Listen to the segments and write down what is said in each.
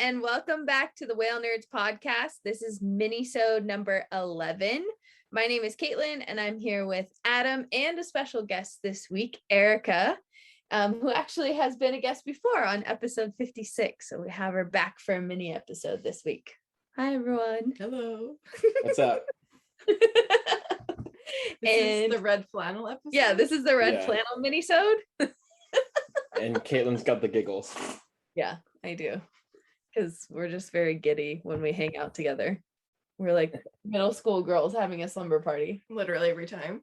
and welcome back to the Whale Nerds podcast. This is Minisode number 11. My name is Caitlin, and I'm here with Adam and a special guest this week, Erica, who actually has been a guest before on episode 56. So we have her back for a mini episode this week. Hi, everyone. Hello. What's up? This is the red flannel episode? Yeah, this is the red flannel minisode. And Caitlin's got the giggles. Yeah, I do. Because we're just very giddy when we hang out together. We're like middle school girls having a slumber party. Literally every time.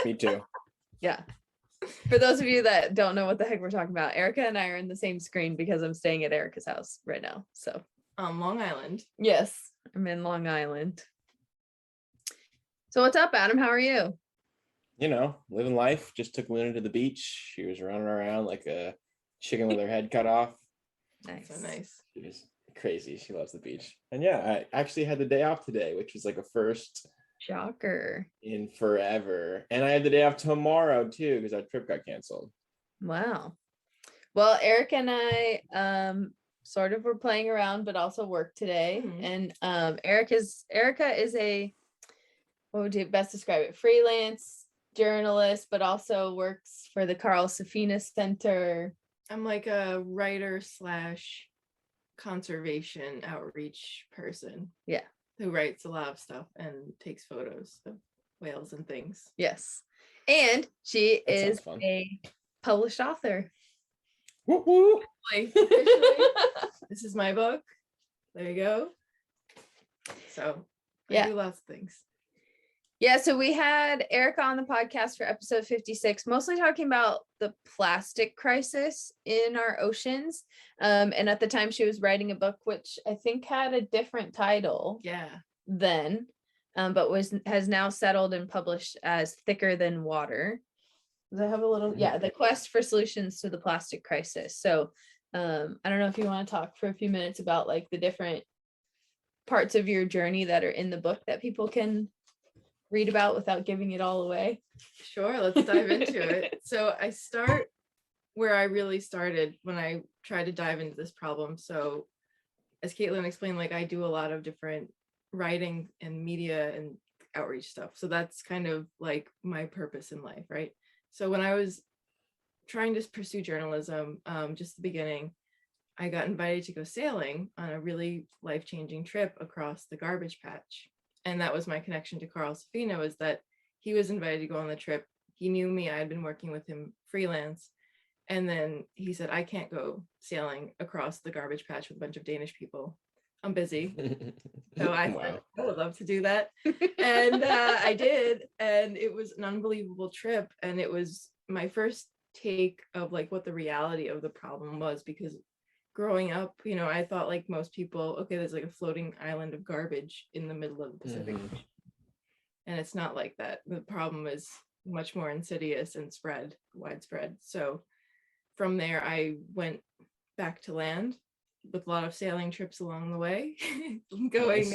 Me too. Yeah. For those of you that don't know what the heck we're talking about, Erica and I are in the same screen because I'm staying at Erica's house right now. So Long Island. yes, I'm in Long Island. So what's up, Adam? How are you? You know, living life. Just took Luna to the beach. She was running around like a chicken with her head cut off. Nice. So nice. She was crazy. She loves the beach. And yeah, I actually had the day off today, which was like a first Shocker. in forever. And I had the day off tomorrow too because our trip got canceled. Wow. Well, Erica and I sort of were playing around, but also worked today. Mm-hmm. And Erica is a, what would you best describe it? Freelance journalist, but also works for the Carl Safina Center. I'm like a writer / conservation outreach person. Yeah. Who writes a lot of stuff and takes photos of whales and things. Yes. And she That is sounds fun. a published author. Woo woo. Officially, this is my book. There you go. So I do lots of things. Yeah, so we had Erica on the podcast for episode 56, mostly talking about the plastic crisis in our oceans. And at the time she was writing a book, which I think had a different title then, but has now settled and published as Thicker Than Water. Does I have a little, the quest for solutions to the plastic crisis. So I don't know if you want to talk for a few minutes about like the different parts of your journey that are in the book that people can read about without giving it all away. Sure, let's dive into it. So I start where I really started when I tried to dive into this problem. So as Caitlin explained, like I do a lot of different writing and media and outreach stuff. So that's kind of like my purpose in life, right? So when I was trying to pursue journalism, just the beginning, I got invited to go sailing on a really life-changing trip across the garbage patch. And that was my connection to Carl Safino, is that he was invited to go on the trip. He knew me. I had been working with him freelance. And then he said, I can't go sailing across the garbage patch with a bunch of Danish people. I'm busy. So I said, I would love to do that. And I did. And it was an unbelievable trip. And it was my first take of like what the reality of the problem was, because growing up, you know, I thought like most people, okay, there's like a floating island of garbage in the middle of the Pacific Ocean. And it's not like that. The problem is much more insidious and widespread. So from there, I went back to land with a lot of sailing trips along the way, going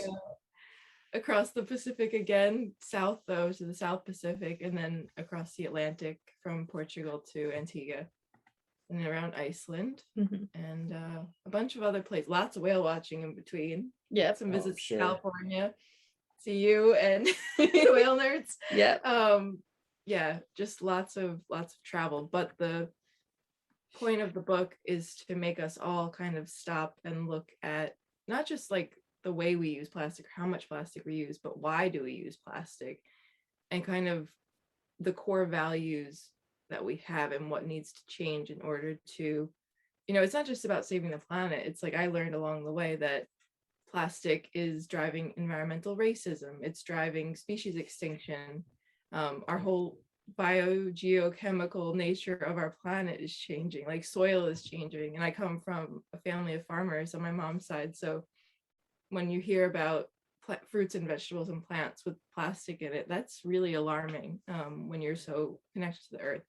across the Pacific again, south though, to the South Pacific, and then across the Atlantic from Portugal to Antigua. And around Iceland and a bunch of other places, lots of whale watching in between. Yeah, some visits to California. See you and the whale nerds. Yeah, just lots of travel. But the point of the book is to make us all kind of stop and look at not just like the way we use plastic, how much plastic we use, but why do we use plastic, and kind of the core values that we have and what needs to change in order to, you know, it's not just about saving the planet. It's like I learned along the way that plastic is driving environmental racism. It's driving species extinction. Our whole biogeochemical nature of our planet is changing. Like soil is changing. And I come from a family of farmers on my mom's side. So when you hear about fruits and vegetables and plants with plastic in it, that's really alarming when you're so connected to the earth.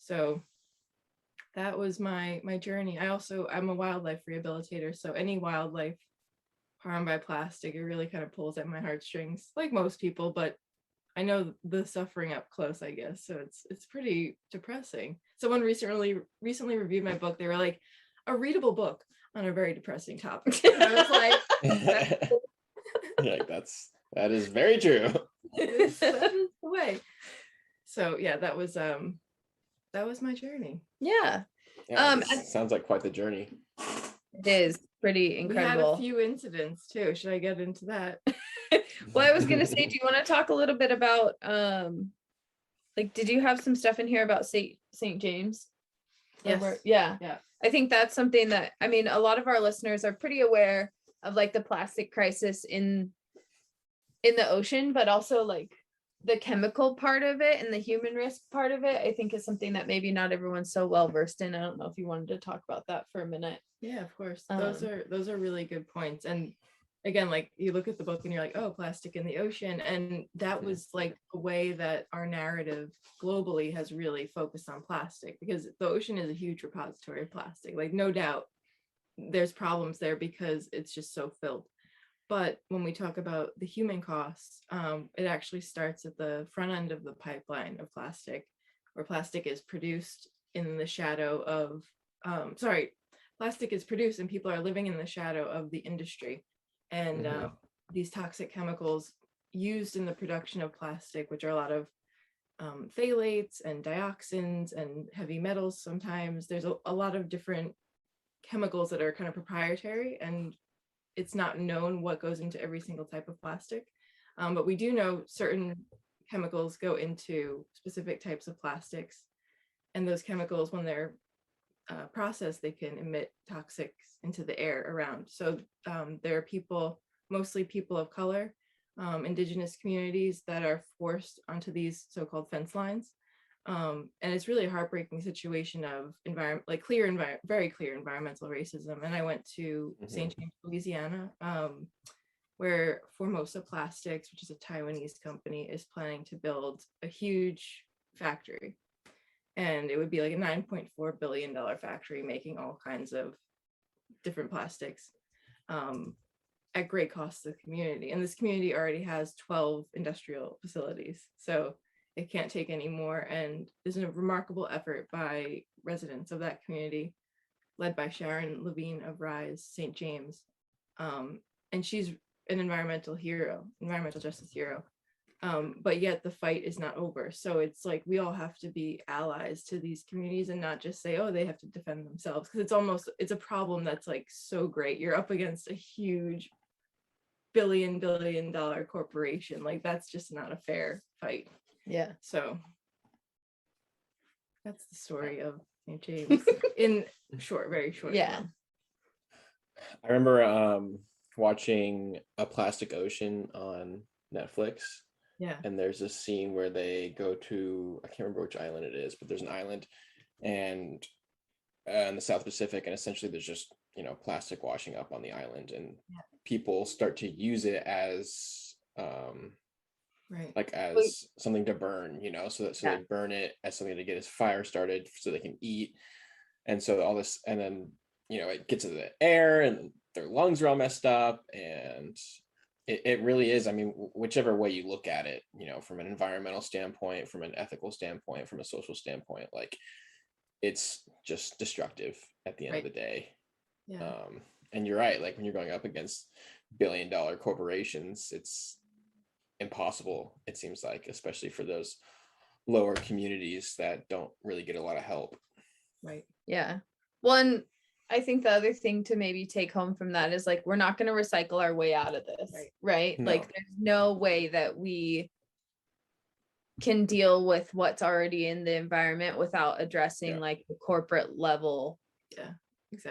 So that was my journey. I'm a wildlife rehabilitator, so any wildlife harmed by plastic, it really kind of pulls at my heartstrings, like most people, but I know the suffering up close, I guess. So it's pretty depressing. Someone recently reviewed my book. They were like, a readable book. on a very depressing topic. And I was like, You're like, that is very true. that is the way. So yeah, that was my journey. Yeah. Yeah, sounds like quite the journey. It is pretty incredible. We had a few incidents too. Should I get into that? Well, I was gonna say, do you want to talk a little bit about like, did you have some stuff in here about St. James? Yes. Yeah. Yeah. I think that's something that, I mean, a lot of our listeners are pretty aware of like the plastic crisis in the ocean, but also like the chemical part of it and the human risk part of it, I think is something that maybe not everyone's so well versed in. I don't know if you wanted to talk about that for a minute. Yeah, of course. Those are really good points. And again, like you look at the book and you're like, oh, plastic in the ocean. And that was like a way that our narrative globally has really focused on plastic, because the ocean is a huge repository of plastic. Like, no doubt there's problems there because it's just so filled. But when we talk about the human costs, it actually starts at the front end of the pipeline of plastic, where plastic is produced in the shadow of, plastic is produced and people are living in the shadow of the industry. And these toxic chemicals used in the production of plastic, which are a lot of phthalates and dioxins and heavy metals sometimes, there's a lot of different chemicals that are kind of proprietary, and it's not known what goes into every single type of plastic. But we do know certain chemicals go into specific types of plastics. And those chemicals, when they're processed, they can emit toxics into the air around. So there are people, mostly people of color, indigenous communities, that are forced onto these so-called fence lines. And it's really a heartbreaking situation of very clear environmental racism. And I went to St. James, Louisiana, where Formosa Plastics, which is a Taiwanese company, is planning to build a huge factory. And it would be like a $9.4 billion factory making all kinds of different plastics at great cost to the community. And this community already has 12 industrial facilities. So it can't take any more. And there's a remarkable effort by residents of that community, led by Sharon Levine of Rise St. James. And she's an environmental justice hero. But yet the fight is not over. So it's like we all have to be allies to these communities and not just say, oh, they have to defend themselves. Because it's a problem that's like so great. You're up against a huge billion dollar corporation. Like, that's just not a fair fight. Yeah. So that's the story of St. James in short, very short. Yeah. Time. I remember watching A Plastic Ocean on Netflix. Yeah. And there's this scene where they go to, I can't remember which island it is, but there's an island and in the South Pacific, and essentially there's just, plastic washing up on the island, and people start to use it as as something to burn, so they burn it as something to get his fire started so they can eat. And so all this, and then it gets into the air and their lungs are all messed up. And it really is, I mean, whichever way you look at it, from an environmental standpoint, from an ethical standpoint, from a social standpoint, like, it's just destructive at the end of the day. Yeah. And you're right, like when you're going up against billion-dollar corporations, it's impossible, it seems like, especially for those lower communities that don't really get a lot of help. Right. Yeah. One, I think the other thing to maybe take home from that is, like, we're not going to recycle our way out of this, right? No. Like, there's no way that we can deal with what's already in the environment without addressing like the corporate level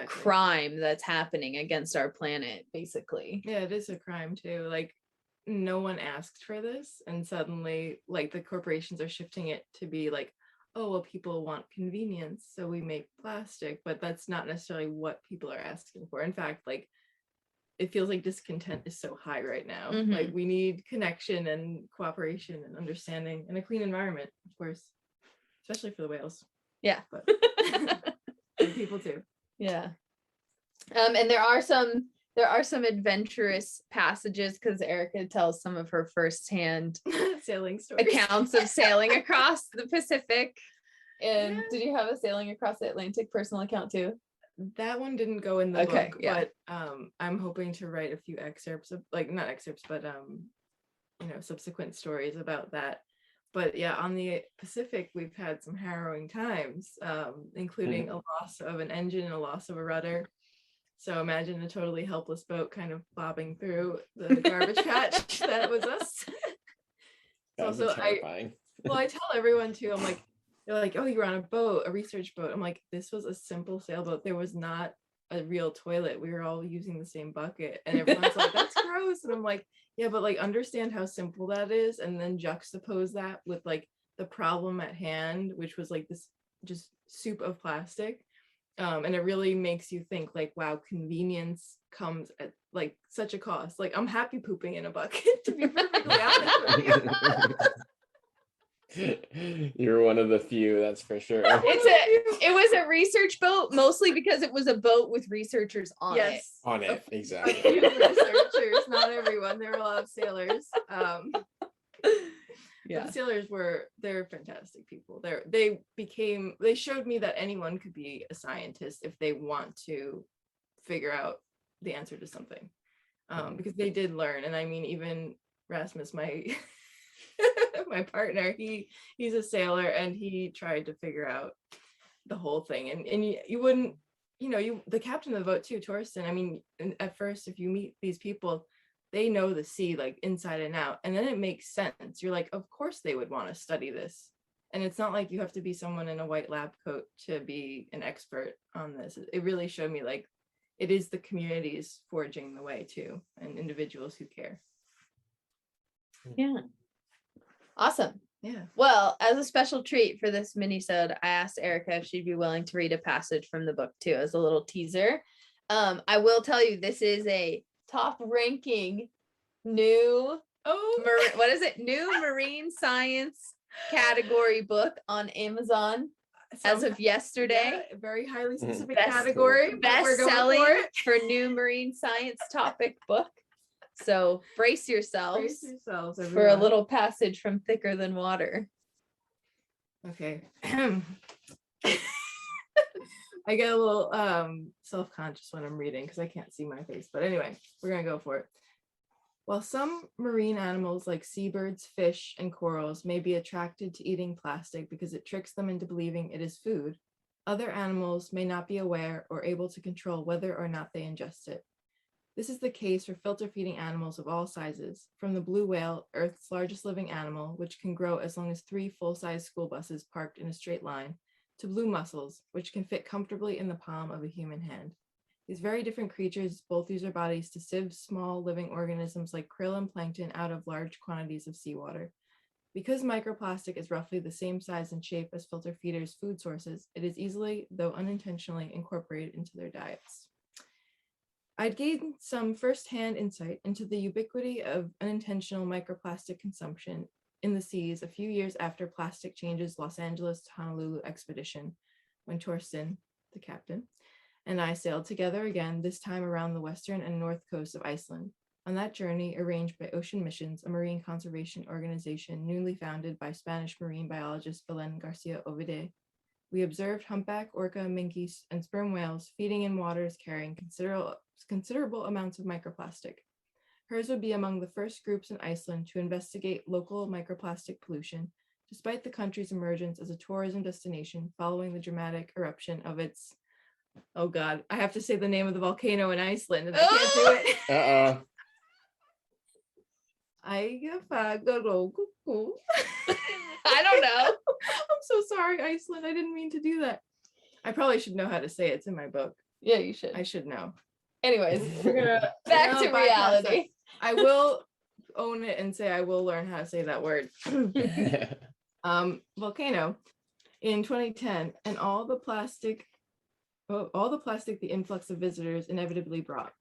crime that's happening against our planet, basically. Yeah, it is a crime too. Like, no one asked for this, and suddenly, like, the corporations are shifting it to be like, oh, well, people want convenience, so we make plastic. But that's not necessarily what people are asking for. In fact, like, it feels like discontent is so high right now. Like, we need connection and cooperation and understanding and a clean environment, of course, especially for the whales. Yeah. But and people too. Yeah. And there are some adventurous passages, because Erica tells some of her firsthand sailing stories, accounts of sailing across the Pacific. And did you have a sailing across the Atlantic personal account too? That one didn't go in the Okay, book, yeah. but I'm hoping to write a few excerpts of, like, not excerpts, but subsequent stories about that. But yeah, on the Pacific, we've had some harrowing times, including a loss of an engine and a loss of a rudder. So imagine a totally helpless boat kind of bobbing through the garbage patch. That was us. That would be terrifying. I tell everyone too, I'm like, they're like, oh, you're on a boat, a research boat. I'm like, this was a simple sailboat. There was not a real toilet. We were all using the same bucket. And everyone's like, that's gross. And I'm like, yeah, but like understand how simple that is. And then juxtapose that with like the problem at hand, which was like this just soup of plastic. And it really makes you think like, wow, convenience comes at like such a cost. Like I'm happy pooping in a bucket, to be perfectly honest with you. You're one of the few, that's for sure. It was a research boat, mostly because it was a boat with researchers on it. Yes. On it, A exactly. few researchers, not everyone. There were a lot of sailors. Yeah. The sailors they're fantastic people. They showed me that anyone could be a scientist if they want to figure out the answer to something. Because they did learn. And I mean, even Rasmus, my my partner, he's a sailor, and he tried to figure out the whole thing. And you wouldn't, the captain of the boat too, Torsten, I mean, at first, if you meet these people, they know the sea like inside and out, and then it makes sense. You're like, of course they would want to study this. And it's not like you have to be someone in a white lab coat to be an expert on this. It really showed me like it is the communities forging the way too, and individuals who care. Yeah. Awesome. Yeah. Well, as a special treat for this minisode, I asked Erica if she'd be willing to read a passage from the book too, as a little teaser. I will tell you, this is a top ranking new marine science category book on Amazon as of yesterday. Yeah, very highly specific category. Best selling for new marine science topic book. So brace yourselves for a little passage from Thicker Than Water. Okay. I get a little self-conscious when I'm reading because I can't see my face. But anyway, we're going to go for it. While some marine animals like seabirds, fish, and corals may be attracted to eating plastic because it tricks them into believing it is food, other animals may not be aware or able to control whether or not they ingest it. This is the case for filter-feeding animals of all sizes, from the blue whale, Earth's largest living animal, which can grow as long as 3 full-size school buses parked in a straight line, to blue mussels, which can fit comfortably in the palm of a human hand. These very different creatures both use their bodies to sieve small living organisms like krill and plankton out of large quantities of seawater. Because microplastic is roughly the same size and shape as filter feeders' food sources, it is easily, though unintentionally, incorporated into their diets. I'd gained some firsthand insight into the ubiquity of unintentional microplastic consumption in the seas a few years after Plastic Change's Los Angeles to Honolulu expedition, when Torsten, the captain, and I sailed together again, this time around the western and north coast of Iceland. On that journey, arranged by Ocean Missions, a marine conservation organization newly founded by Spanish marine biologist Belén Garcia Ovide, we observed humpback, orca, minkies, and sperm whales feeding in waters carrying considerable amounts of microplastic. Hers would be among the first groups in Iceland to investigate local microplastic pollution, despite the country's emergence as a tourism destination following the dramatic eruption of its, oh God, I have to say the name of the volcano in Iceland and I can't do it. Uh-oh. I don't know. I'm so sorry, Iceland. I didn't mean to do that. I probably should know how to say it. It's in my book. Yeah, you should. I should know. Anyways, we're gonna back to reality. I will own it and say I will learn how to say that word. Volcano in 2010, and all the plastic the influx of visitors inevitably brought.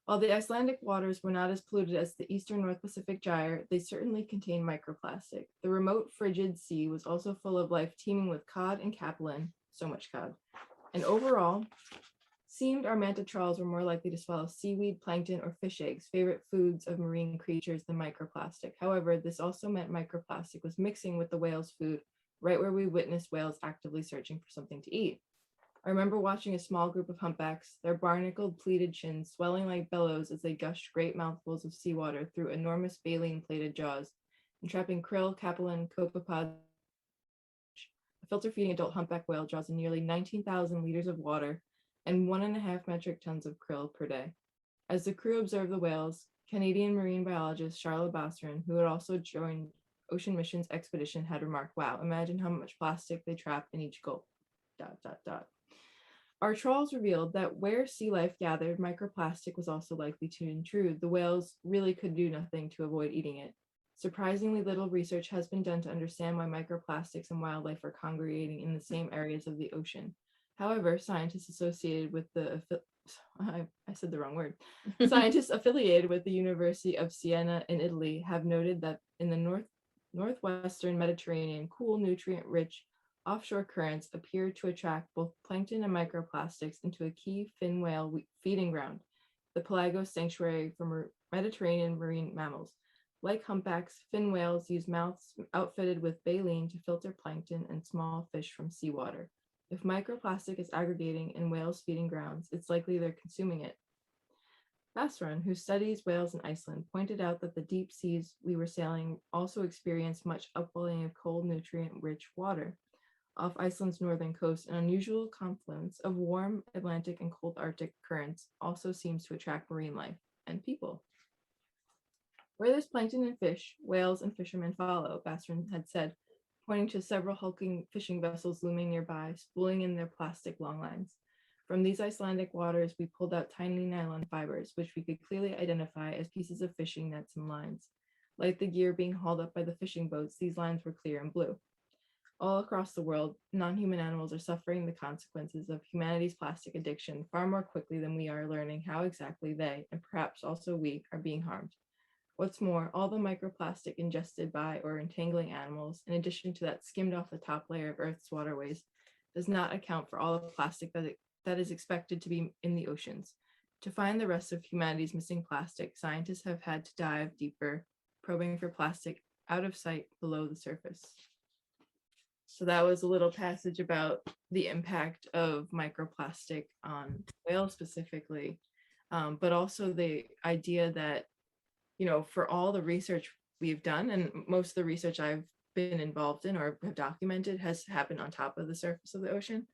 While the Icelandic waters were not as polluted as the eastern North Pacific gyre, they certainly contained microplastic. The remote frigid sea was also full of life, teeming with cod and capelin, so much cod. And overall, seemed our manta trawls were more likely to swallow seaweed, plankton, or fish eggs, favorite foods of marine creatures, than microplastic. However, this also meant microplastic was mixing with the whales' food, right where we witnessed whales actively searching for something to eat. I remember watching a small group of humpbacks, their barnacled pleated chins swelling like bellows as they gushed great mouthfuls of seawater through enormous baleen-plated jaws, entrapping krill, capelin, copepods. A filter-feeding adult humpback whale draws in nearly 19,000 liters of water and 1.5 metric tons of krill per day. As the crew observed the whales, Canadian marine biologist Charlotte Bosserin, who had also joined Ocean Mission's expedition, had remarked, "Wow, imagine how much plastic they trap in each gulp." ... Our trawls revealed that where sea life gathered, microplastic was also likely to intrude. The whales really could do nothing to avoid eating it. Surprisingly little research has been done to understand why microplastics and wildlife are congregating in the same areas of the ocean. However, scientists associated with the I said the wrong word. Scientists affiliated with the University of Siena in Italy have noted that in the northwestern Mediterranean, cool, nutrient-rich offshore currents appear to attract both plankton and microplastics into a key fin whale feeding ground, the Pelagos Sanctuary for Mediterranean marine mammals. Like humpbacks, fin whales use mouths outfitted with baleen to filter plankton and small fish from seawater. If microplastic is aggregating in whales' feeding grounds, it's likely they're consuming it. Bosserin, who studies whales in Iceland, pointed out that the deep seas we were sailing also experienced much upwelling of cold, nutrient-rich water. Off Iceland's northern coast, an unusual confluence of warm Atlantic and cold Arctic currents also seems to attract marine life and people. Where there's plankton and fish, whales and fishermen follow, Bosserin had said, pointing to several hulking fishing vessels looming nearby, spooling in their plastic longlines. From these Icelandic waters, we pulled out tiny nylon fibers, which we could clearly identify as pieces of fishing nets and lines. Like the gear being hauled up by the fishing boats, these lines were clear and blue. All across the world, non-human animals are suffering the consequences of humanity's plastic addiction far more quickly than we are learning how exactly they, and perhaps also we, are being harmed. What's more, all the microplastic ingested by or entangling animals, in addition to that skimmed off the top layer of Earth's waterways, does not account for all the plastic that is expected to be in the oceans. To find the rest of humanity's missing plastic, scientists have had to dive deeper, probing for plastic out of sight below the surface. So that was a little passage about the impact of microplastic on whales specifically, but also the idea that, for all the research we've done, and most of the research I've been involved in or have documented has happened on top of the surface of the ocean.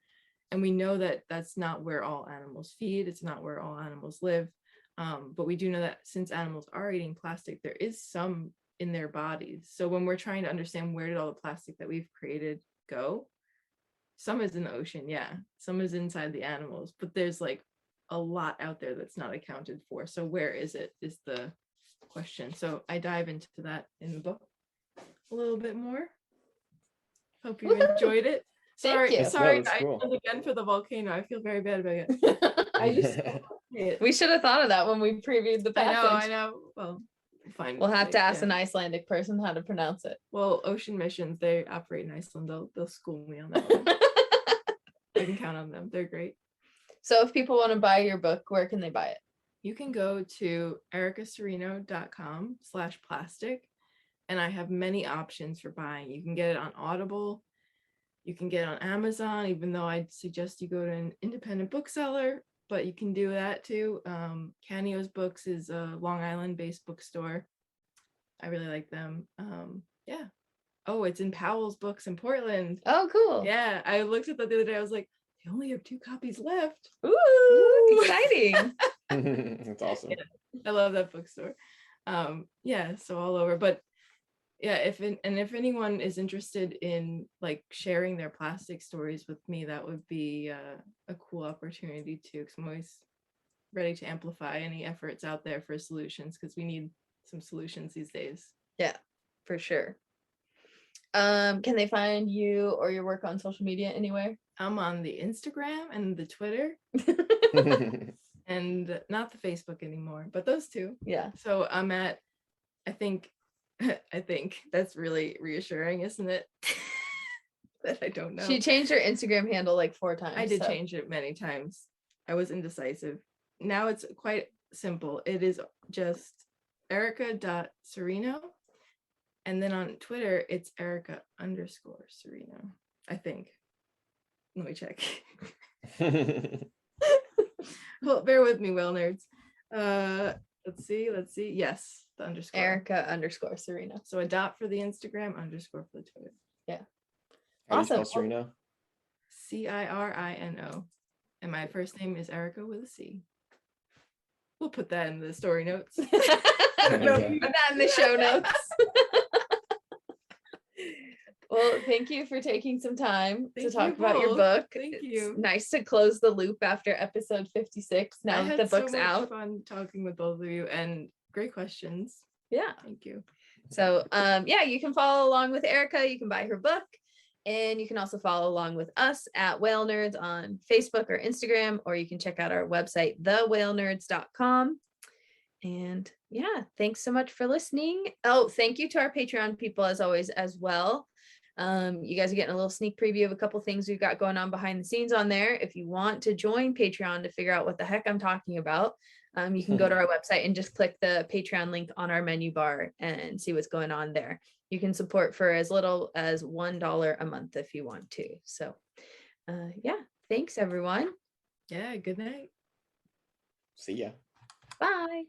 And we know that that's not where all animals feed. It's not where all animals live. But we do know that since animals are eating plastic, there is some in their bodies. So when we're trying to understand where did all the plastic that we've created go, some is in the ocean, yeah, some is inside the animals, but there's like a lot out there that's not accounted for. So where is it is the question. So I dive into that in the book a little bit more. Hope you enjoyed it. Sorry, Cool. again for the volcano. I feel very bad about it. I just we should have thought of that when we previewed the passage. I know. Well, fine. We'll have to ask an Icelandic person how to pronounce it. Well, Ocean Missions, they operate in Iceland. They'll school me on that one. I can count on them. They're great. So if people want to buy your book, where can they buy it? You can go to ericacirino.com/plastic, and I have many options for buying. You can get it on Audible. You can get it on Amazon, even though I'd suggest you go to an independent bookseller, but you can do that too. Canio's Books is a Long Island-based bookstore. I really like them. Yeah. Oh, it's in Powell's Books in Portland. Oh, cool. Yeah, I looked at that the other day. I was like, they only have 2 copies left. Ooh, exciting. That's awesome. Yeah, I love that bookstore. Yeah, so all over. But yeah, if anyone is interested in like sharing their plastic stories with me, that would be a cool opportunity too, because I'm always ready to amplify any efforts out there for solutions, because we need some solutions these days. Yeah, for sure. Can they find you or your work on social media anywhere? I'm on the Instagram and the Twitter and not the Facebook anymore, but those two. Yeah. So I'm at, I think that's really reassuring, isn't it? That I don't know. She changed her Instagram handle like 4 times. I did change it many times. I was indecisive. Now it's quite simple. It is just Erica.Cirino. And then on Twitter, it's Erica_Cirino, I think. Let me check. Well, bear with me, whale nerds. Let's see. Yes, the underscore. Erica_Cirino. So a dot for the Instagram, underscore for the Twitter. How do you spell Awesome. Cirino? Cirino. And my first name is Erica with a C. We'll put that in the story notes. Put that in the show notes. Well, thank you for taking some time to Thank talk you about your both. book. Thank It's you. nice to close the loop after episode 56. Now I that had the book's so much out. fun talking with both of you, and great questions. Yeah. Thank you. So yeah, you can follow along with Erica. You can buy her book. And you can also follow along with us at Whale Nerds on Facebook or Instagram, or you can check out our website, thewhalenerds.com. And yeah, thanks so much for listening. Oh, thank you to our Patreon people as always as well. You guys are getting a little sneak preview of a couple things we've got going on behind the scenes on there. If you want to join Patreon to figure out what the heck I'm talking about, you can go to our website and just click the Patreon link on our menu bar and see what's going on there. You can support for as little as $1 a month if you want to. So yeah, thanks everyone. Yeah, good night. See ya. Bye.